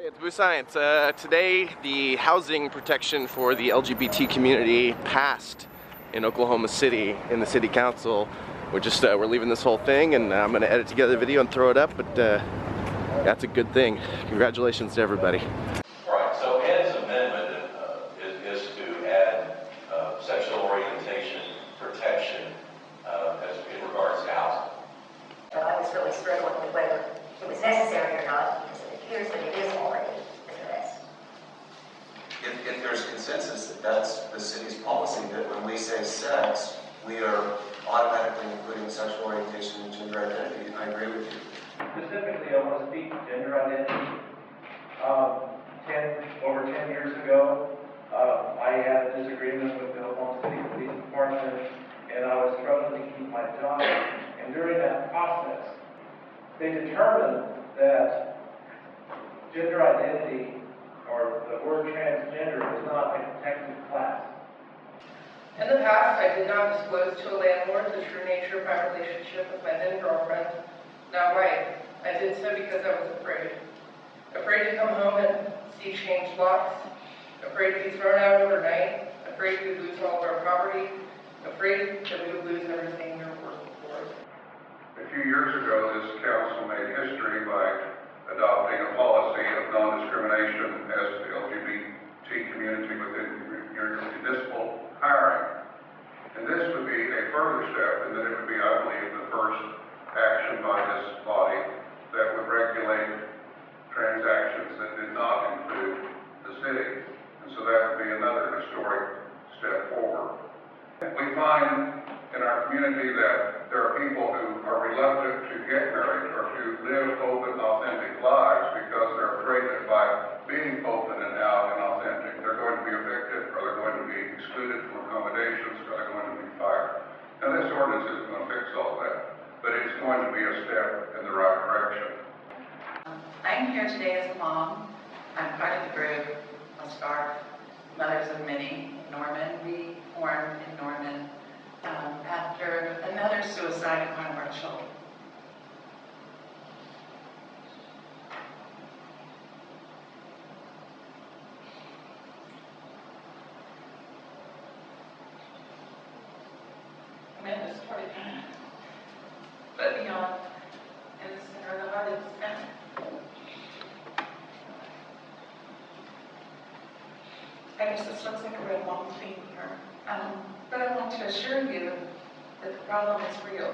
It's Boo Science. Today, the housing protection for the LGBT community passed in Oklahoma City in the city council. We're leaving this whole thing, and I'm going to edit together a video and throw it up. But that's a good thing. Congratulations to everybody. Right. So Ed's amendment is to add sexual orientation protection as in regards to housing. I was really struggling with whether it was necessary or not, because it appears that it is already addressed. If there's consensus that that's the city's policy, that when we say sex, we are automatically including sexual orientation and gender identity, I agree with you. Specifically, I want to speak to gender identity. Over 10 years ago, I had a disagreement with the Oklahoma City Police Department, and I was struggling to keep my job. And during that process, they determined that gender identity, or the word transgender, was not a protected class. In the past, I did not disclose to a landlord the true nature of my relationship with my then girlfriend. Now, right, I did so because I was afraid. Afraid to come home and see changed locks. Afraid to be thrown out overnight. Afraid we would lose all of our property. Afraid that we would lose everything we were working for. A few years ago, this council made history by adopting a policy of non-discrimination as the LGBT community within your municipal hiring. And this would be a further step, and that it would be, I believe, the first action by this body that would regulate transactions that did not include the city. And so that would be another historic step forward. We find in our community that there are people who are reluctant to get married or to live open, authentic lives because they're afraid that by being open and out and authentic, they're going to be evicted, or they're going to be excluded from accommodations, or they're going to be fired. Now, this ordinance isn't going to fix all that, but it's going to be a step in the right direction. I'm here today as a mom. I'm part of the group, SCARF, Mothers of Many, Norman. We formed in Norman after another suicide of one of our children. I'm in the story, but beyond, in the center of the heart of the family. I guess this looks like a real long theme here, but I want to assure you that the problem is real.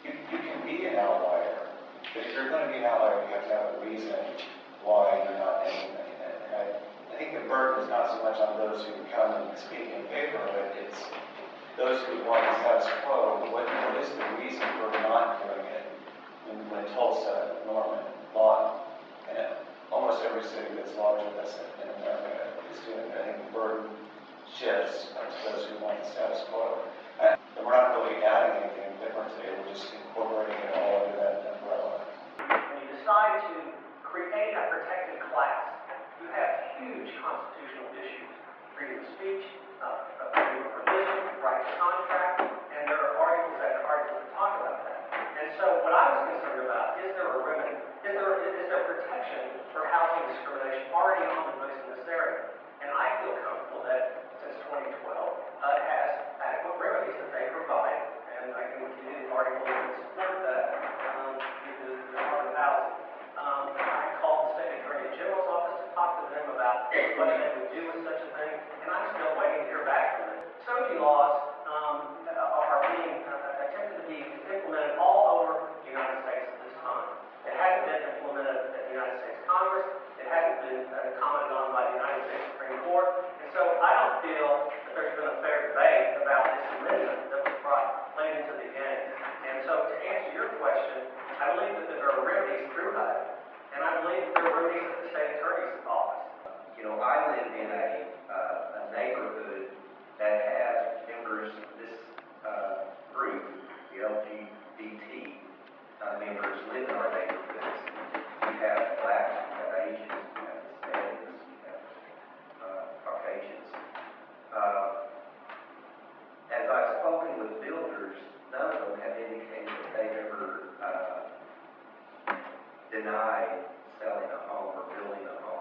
You can be an outlier, but if you're going to be an outlier, you have to have a reason why you're not anything. And I think the burden is not so much on those who come and speak in favor of it, it's those who want the status quo. What is the reason for not doing it? When Tulsa, Norman, Lawton, and almost every city that's larger that's in America is doing it. I think the burden shifts to those who want the status quo. And we're not really adding anything different today, we're just incorporating it all under that umbrella. When you decide to create a protected class, you have huge constitutional issues. Freedom of speech, freedom of religion, right to contract, and there are articles that talk about that. And so what I was concerned about, is there a remedy? Is there protection for housing discrimination already on the books in this area? And I feel comfortable that since 2012, it has adequate remedies that they provide, and I can give you the article that support that, the Department of Housing. I called the State Attorney General's office to talk to them about what they would do with such a thing, and I'm still waiting to hear back from them. SOGI laws are being attempted to be implemented all over the United States at this time. It hasn't been implemented at the United States Congress. It hasn't been commented on by the United States Supreme Court. And so I don't feel that there's been a fair debate about this amendment that was brought late into the game. And so to answer your question, I believe that there are remedies through that, and I believe that there are remedies at the state attorney's office. You know, I live in a neighborhood that has members of this group, the LGBT members live in our neighborhoods. We have blacks, we have Asians, we have Hispanics, we have Caucasians. As I've spoken with builders, none of them have indicated that they've ever denied selling a home or building a home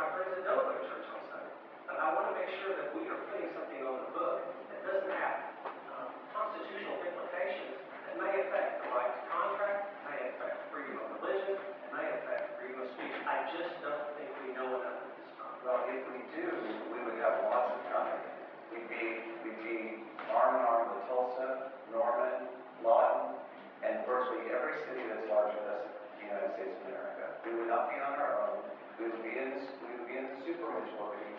my friends that don't go to church on Sunday. And I want to make sure that we are putting something on the book that doesn't have constitutional implications that may affect the right to contract, may affect freedom of religion, and may affect freedom of speech. I just don't think we know enough at this time. Well, if we do, we would have lots of time. We'd be arm in arm with Tulsa, Norman, Lawton, and virtually every city that's large with us in the United States of America. We would not be on our own. We would be in the super majority.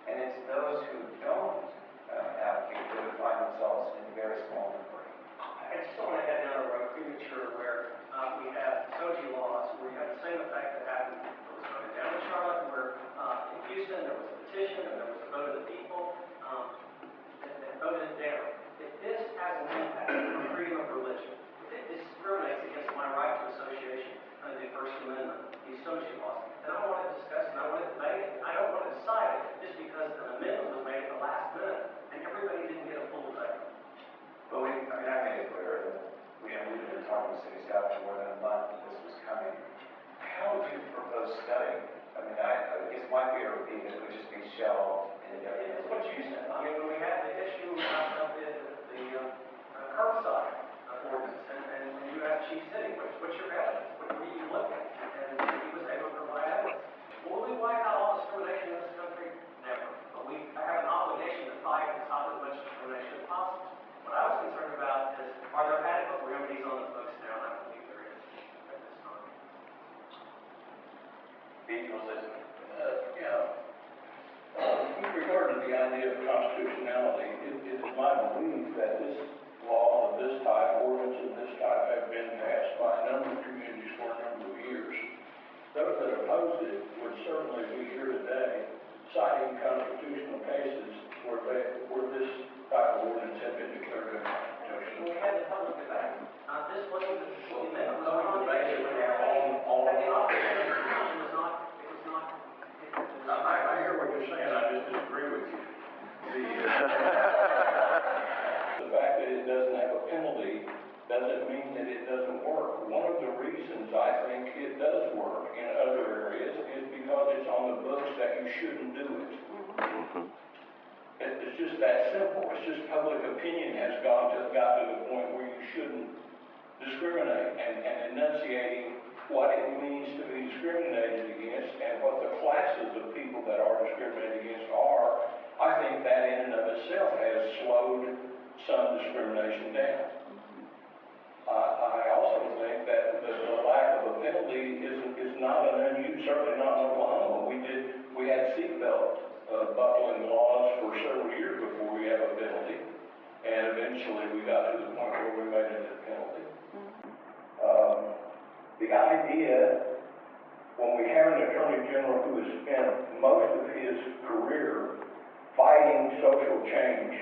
And it's those who don't advocate that would find themselves in a very small minority. I just don't want to head down a road premature where we have SOGI laws where you have the same effect that happened that was voted down in Charlotte, where in Houston there was a petition and there was a vote of the people that voted it down. If this has an impact on freedom of religion, if it discriminates against my right to association under the First Amendment, these SOGI laws, then I want to discuss it, I want to debate it. I don't want to decide it just because an amendment was made at the last minute and everybody didn't get a full debate. But I made it clear that we've been talking to city staff for more than a month that this was coming. How would you propose studying? I mean, I guess my fear would be that it would just be shelved and It's what you said. I mean, when we had the issue about the curbside ordinance, and when you asked Chief City, what's your evidence? What do you look at? And he was able to provide evidence. Will we wipe out all discrimination in this country? Never. But we have an obligation to fight and stop as much discrimination as possible. What I was concerned about is, are there adequate remedies on the books now? And I believe there is at this time. With regard to the idea of constitutionality, it is my belief that this law of this type, ordinance of this type, have been passed by a number of communities for a number of years. Those that oppose it would certainly be here today citing constitutional cases where this type of ordinance had been declared unconstitutional. We had the public debate. This wasn't the amendment. Public debate is all I hear what you're saying, I just disagree with you. The fact that it doesn't have a penalty doesn't mean that it doesn't work. One of the reasons I think it does work in other areas is because it's on the books that you shouldn't do it. It's just that simple. It's just public opinion has got to the point where you shouldn't discriminate and enunciating what it means to be discriminated against and what the classes of people that are discriminated against are. I think that in and of itself has slowed some discrimination down. I also think that the lack of a penalty is not an unusual, certainly not in Oklahoma. We had seatbelt buckling laws for several years before we had a penalty, and eventually we got to the point where we made it a penalty. The idea, when we have an Attorney General who has spent most of his career fighting social change,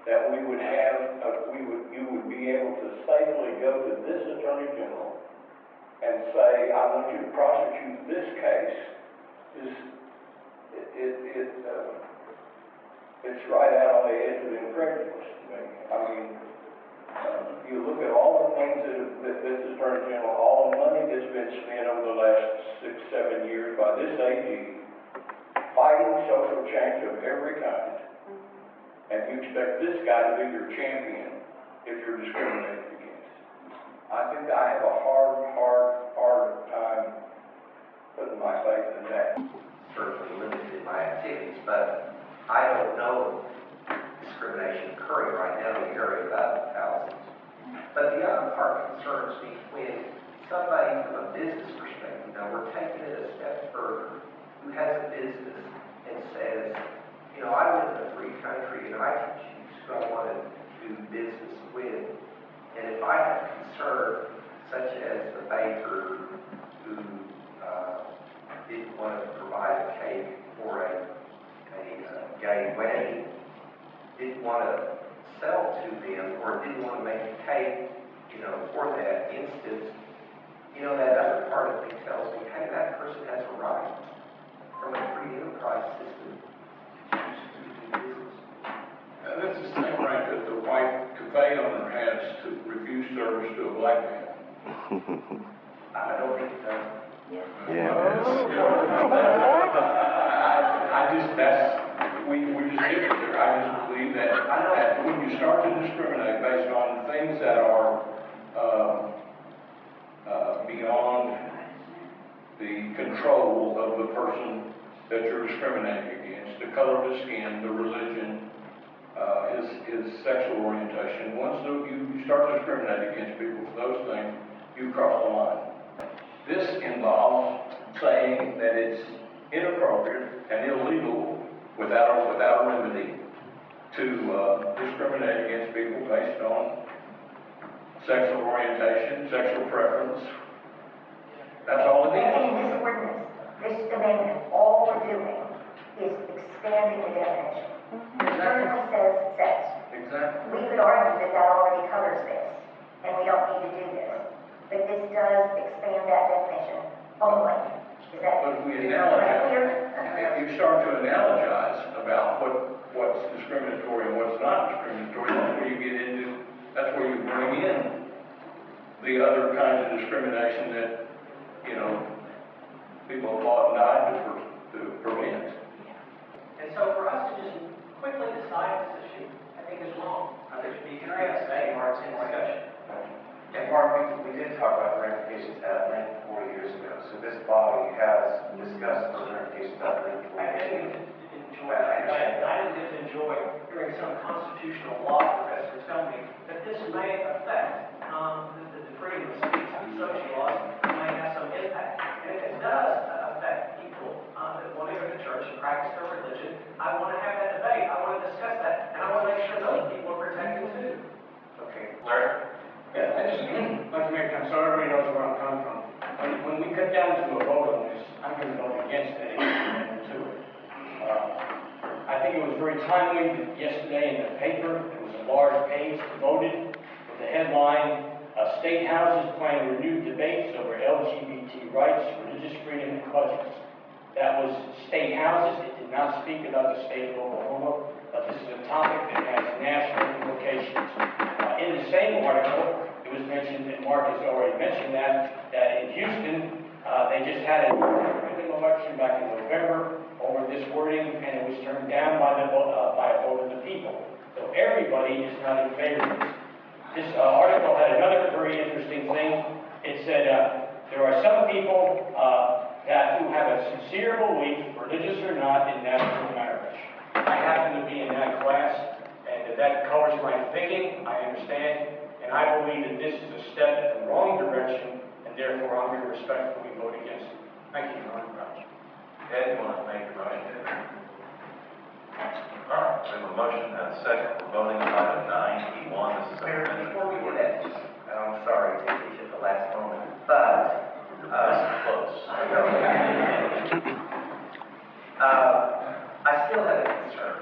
that we would have, you would be able to safely go to this Attorney General and say, I want you to prosecute this case, it's right out on the edge of incredulous to me. I mean, you look at all the things that this Attorney General, all the money that's been spent over the last 6-7 years by this AG, fighting social change of every kind, and you expect this guy to be your champion if you're discriminated against. I think I have a hard time putting my faith in that. Certainly limited my activities, but I don't know discrimination occurring right now in the area about housing. But the other part concerns me when somebody from a business perspective, now we're taking it a step further, who has a business and says, you know, I live in a free country and I can choose who I want to do business with. And if I have concern, such as the baker who didn't want to provide a cake for a gay wedding, didn't want to sell to them, or didn't want to make a cake, you know, for that instance, you know, that other part of me tells me, hey, that person has a right from a free enterprise system to choose who to do business. That's the same right that the white cafe owner has to refuse service to a black man. I don't think it does. Yeah. start to discriminate based on things that are beyond the control of the person that you're discriminating against, the color of the skin, the religion, his sexual orientation. Once you start discriminating against people for those things, you cross the line. This involves saying that it's inappropriate and illegal without a remedy to discriminate against people based on sexual orientation, sexual preference. That's all it is. And in this ordinance, this amendment, all we're doing is expanding the definition. It currently says sex. Exactly. We could argue that that already covers this, and we don't need to do this. But this does expand that definition only. Is that, But if we is that clear? if you start to analogize about what's discriminatory and what's not discriminatory, that's where you get into, that's where you bring in the other kinds of discrimination that, you know, people have fought and died to prevent. And so for us to just quickly decide this issue, I think is wrong. I think it should be addressed in discussion. And Mark, we did talk about the ramifications at length 40 years ago, so this body has discussed those ramifications at length 40 I years didn't ago. enjoy that. I didn't get to enjoy hearing some constitutional law professor tell me that this may affect the freedom of speech and social laws, may have some impact. And if it does affect people that want to go to church and practice their religion, I want to have that debate. I want to discuss that, and I want to make sure those people are protected too. Okay. Larry? Yeah, I just like to make so everybody knows where I'm coming from. When we cut down to a vote on this, I'm going to vote against any amendment to it. I think it was very timely that yesterday in the paper, there was a large page devoted with the headline, State Houses plan renewed debates over LGBT rights, religious freedom, and budgets. That was state houses. It did not speak about the state of Oklahoma, but this is a topic that has national implications. In the same article, it was mentioned, and Mark has already mentioned that in Houston, they just had a referendum election back in November over this wording, and it was turned down by a vote of the people. So everybody is not in favor of this. This article had another very interesting thing. It said there are some people who have a sincere belief, religious or not, in natural marriage. I happen to be in that class, and that colors my thinking, I understand, and I believe that this is a step in the wrong direction, and therefore I'm going to respectfully vote against it. Thank you, Your Honor. Ed, you want to make your motion? All right, we have a motion and a second. We're voting on item 9E1. This is Mayor, amendment. before we do that, I'm sorry to take you at the last moment, but Close. I still have a concern.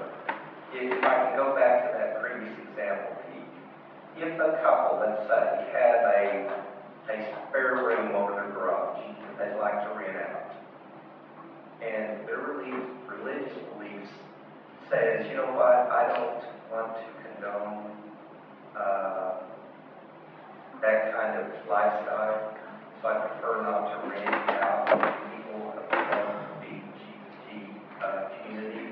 If I can go back to that previous example, if a couple, let's say, had a spare room over their garage that they'd like to rent out, and their religious beliefs says, you know what, I don't want to condone that kind of lifestyle, so I prefer not to rent it out to people of the LGBT community.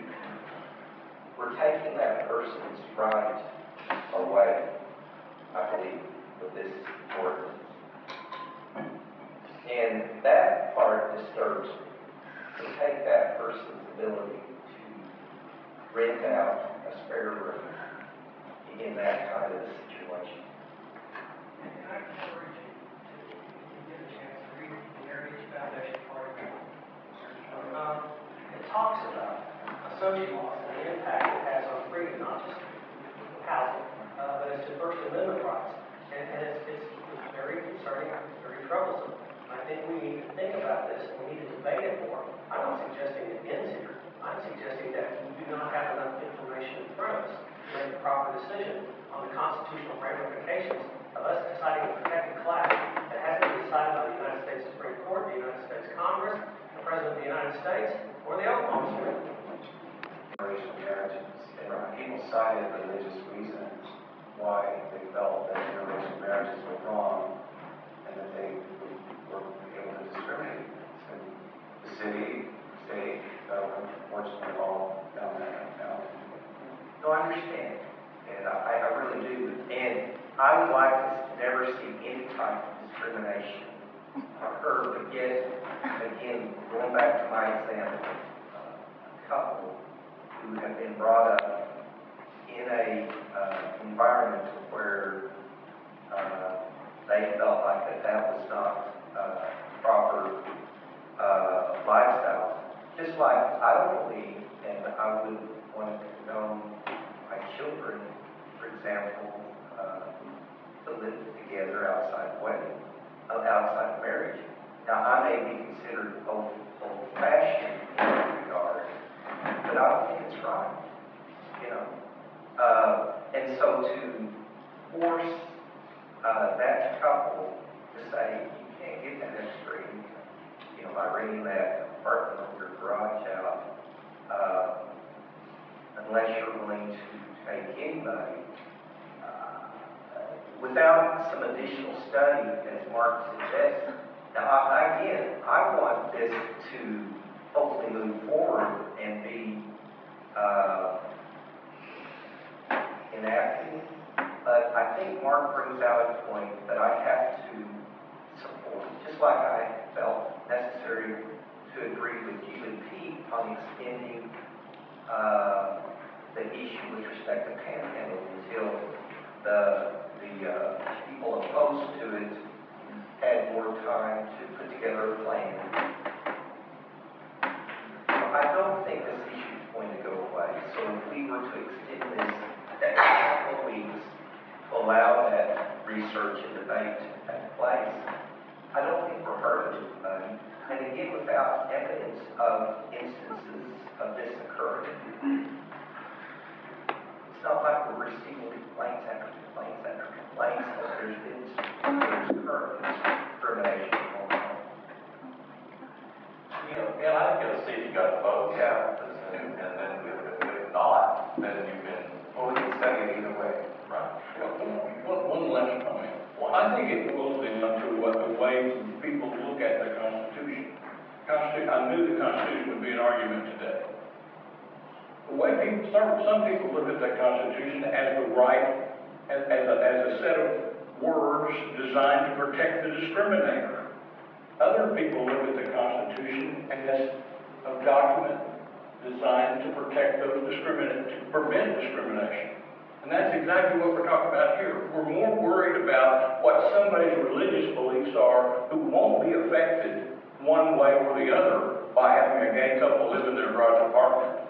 We're taking that person's right away, I believe, with this ordinance. And that part disturbs me, to take that person's ability to rent out a spare room in that kind of a situation. And I encourage you to get a chance to read the Heritage Foundation article. It talks about social laws and the impact it has on freedom, not just housing, but it's to First Amendment rights. And it's very concerning, it's very troublesome. I think we need to think about this and we need to debate it more. I'm not suggesting it ends here. I'm suggesting that we do not have enough information in front of us to make a proper decision on the constitutional ramifications of us deciding a protected class that hasn't been decided by the United States Supreme Court, the United States Congress, the President of the United States, or the Oklahoma Supreme Court. Interracial marriages, and people cited religious reasons why they felt that interracial marriages were wrong and that they were able to discriminate. So the city, state, government, unfortunately, all down that now. No, I understand. And I really I would like us to never see any type of discrimination occur, but yet, again, going back to my example, a couple who have been brought up in a environment where they felt like that was not proper lifestyle. Just like I don't believe, and I would want to condone my children, for example, to live together outside wedding, outside marriage. Now, I may be considered old-fashioned in that regard, but I don't think it's right, you know. And so to force that couple to say, you can't get that extra income, you know, by renting that apartment or your garage out, unless you're willing to take anybody, without some additional study, as Mark suggests. Now, I want this to hopefully move forward and be enacted, but I think Mark brings out a point that I have to support, just like I felt necessary to agree with you and Pete on extending the issue with respect to panhandling until the people opposed to it had more time to put together a plan. I don't think this issue is going to go away, so if we were to extend this a couple of weeks to allow that research and debate to take place, I don't think we're hurting anybody. And again, without evidence of instances of this occurring, it's not like we're receiving complaints after complaints after complaints that there's current discrimination going on. You know, and I think it'll see if you got the vote. Yeah. And then if not, then you can. Well, we can study it either way. Right. One last comment. Well, I think it boils down to what the way people look at the Constitution. I knew the Constitution would be an argument today. The way some people look at the Constitution as the right, as a set of words designed to protect the discriminator. Other people look at the Constitution as a document designed to protect those to prevent discrimination. And that's exactly what we're talking about here. We're more worried about what somebody's religious beliefs are who won't be affected one way or the other by having a gay couple live in their garage apartment.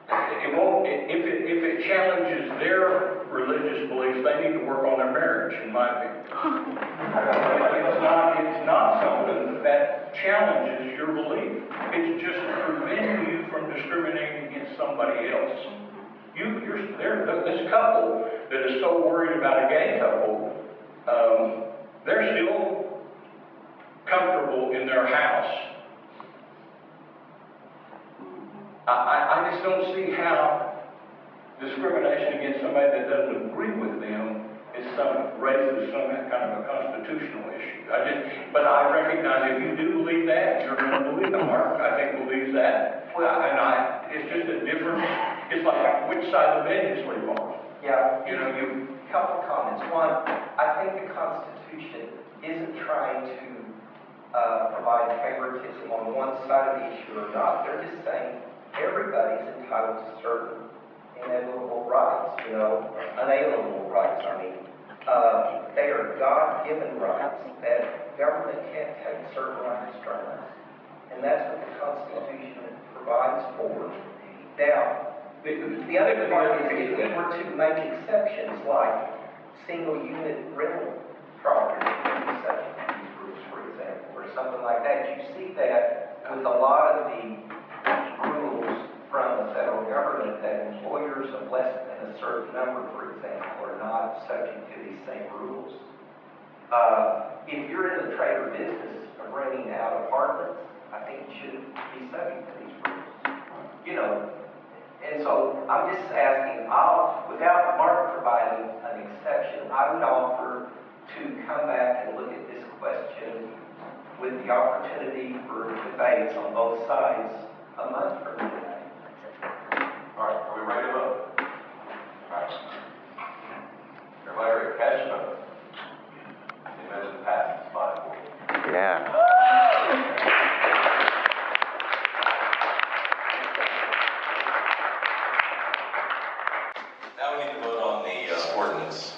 It won't, if it challenges their religious beliefs, they need to work on their marriage, in my opinion. It's not something that challenges your belief. It's just preventing you from discriminating against somebody else. This couple that is so worried about a gay couple, they're still comfortable in their house. I just don't see how discrimination against somebody that doesn't agree with them raises some kind of a constitutional issue. But I recognize if you do believe that, you're going to believe it. Mark, I think, believes that. It's just a difference. It's like which side of the bed you sleep on. Yeah, couple comments. One, I think the Constitution isn't trying to provide favoritism on one side of the issue or not. They're just saying everybody's entitled to certain inalienable rights, unalienable rights, they are God-given rights that government can't take certain rights from us. And that's what the Constitution provides for. Now, the other part is if we were to make exceptions like single-unit rental property, subject to these rules, for example, or something like that, you see that with a lot of the rules from the federal government that employers of less than a certain number, for example, are not subject to these same rules. If you're in the trade or business of renting out apartments, I think you should be subject to these rules. And so I'm just asking, without Mark providing an exception, I would offer to come back and look at this question with the opportunity for debates on both sides a month from today. All right, are we ready to vote? All right. Everybody ready to catch up? Now we need to vote on the ordinance.